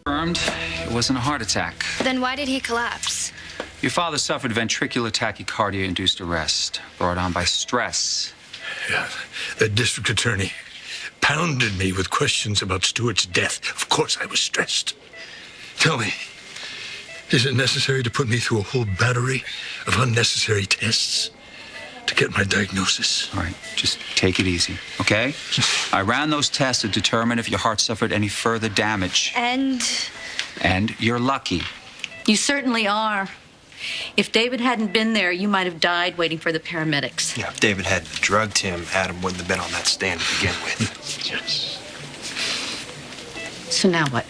Confirmed, it wasn't a heart attack. Then why did he collapse? Your father suffered ventricular tachycardia-induced arrest, brought on by stress. Yeah, the district attorney pounded me with questions about Stuart's death. Of course I was stressed. Tell me, is it necessary to put me through a whole battery of unnecessary tests to get my diagnosis? All right, just take it easy, okay? I ran those tests to determine if your heart suffered any further damage. And you're lucky. You certainly are. If David hadn't been there, you might have died waiting for the paramedics. Yeah, if David hadn't drugged him, Adam wouldn't have been on that stand to begin with. Yes. So now what?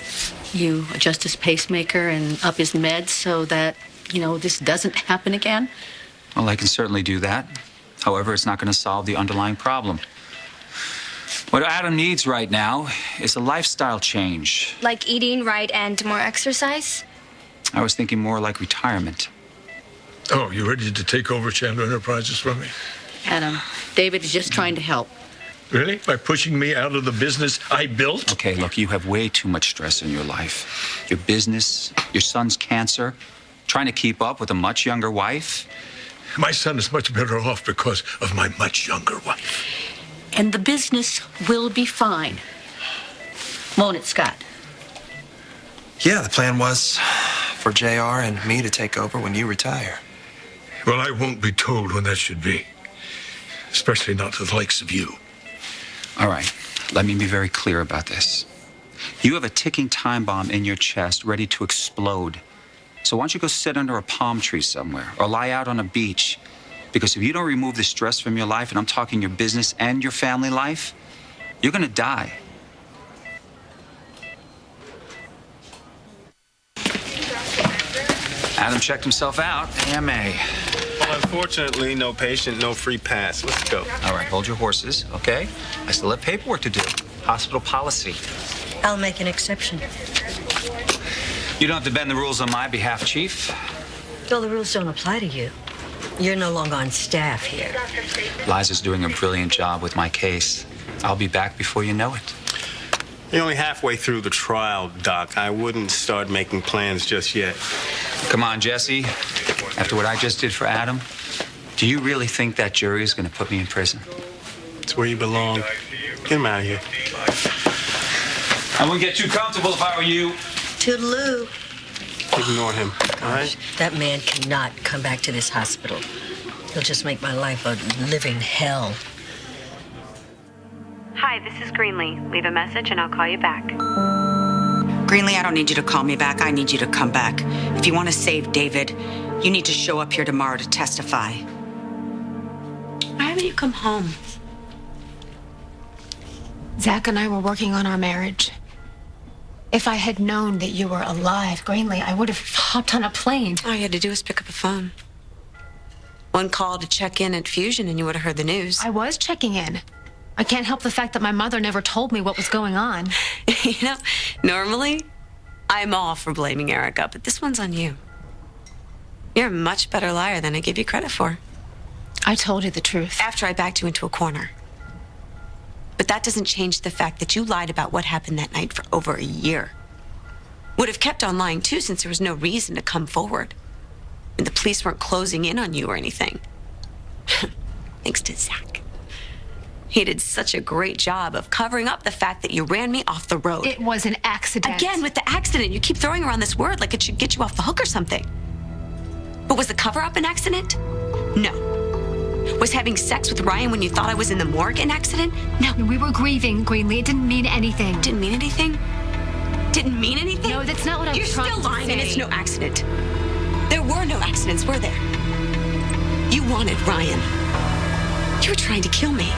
You adjust his pacemaker and up his meds so that, this doesn't happen again? Well, I can certainly do that. However, it's not going to solve the underlying problem. What Adam needs right now is a lifestyle change. like eating right and more exercise? I was thinking more like retirement. Oh, you ready to take over Chandler Enterprises from me? Adam, David is just trying to help. Really? By pushing me out of the business I built? Okay, look, you have way too much stress in your life. Your business, your son's cancer, trying to keep up with a much younger wife. My son is much better off because of my much younger wife. And the business will be fine. Won't it, Scott? Yeah, the plan was for JR and me to take over when you retire. Well, I won't be told when that should be. Especially not to the likes of you. All right, let me be very clear about this. You have a ticking time bomb in your chest ready to explode. So why don't you go sit under a palm tree somewhere or lie out on a beach? Because if you don't remove the stress from your life, and I'm talking your business and your family life, you're gonna die. Adam checked himself out, AMA. Well, unfortunately, no patient, no free pass. Let's go. All right, hold your horses, okay? I still have paperwork to do. Hospital policy. I'll make an exception. You don't have to bend the rules on my behalf, Chief. Well, the rules don't apply to you. You're no longer on staff here. Liza's doing a brilliant job with my case. I'll be back before you know it. You're only halfway through the trial, Doc. I wouldn't start making plans just yet. Come on, Jesse. After what I just did for Adam, do you really think that jury is going to put me in prison? It's where you belong. Get him out of here. I wouldn't get too comfortable if I were you. Toodaloo. Ignore him, all right? That man cannot come back to this hospital. He'll just make my life a living hell. Hi, this is Greenlee. Leave a message and I'll call you back. Greenlee, I don't need you to call me back. I need you to come back. If you want to save David, you need to show up here tomorrow to testify. Why haven't you come home? Zach and I were working on our marriage. If I had known that you were alive, Greenlee, I would have hopped on a plane. All you had to do was pick up a phone. One call to check in at Fusion and you would have heard the news. I was checking in. I can't help the fact that my mother never told me what was going on. Normally, I'm all for blaming Erica, but this one's on you. You're a much better liar than I give you credit for. I told you the truth. After I backed you into a corner. But that doesn't change the fact that you lied about what happened that night for over a year. Would have kept on lying too, since there was no reason to come forward. And the police weren't closing in on you or anything. Thanks to Zach. He did such a great job of covering up the fact that you ran me off the road. It was an accident. Again, with the accident, you keep throwing around this word like it should get you off the hook or something. But was the cover-up an accident? No. Was having sex with Ryan when you thought I was in the morgue an accident? No. We were grieving, Greenlee. It didn't mean anything. Didn't mean anything? Didn't mean anything? No, that's not what I was trying to say. You're still lying, and it's no accident. There were no accidents, were there? You wanted Ryan. You were trying to kill me.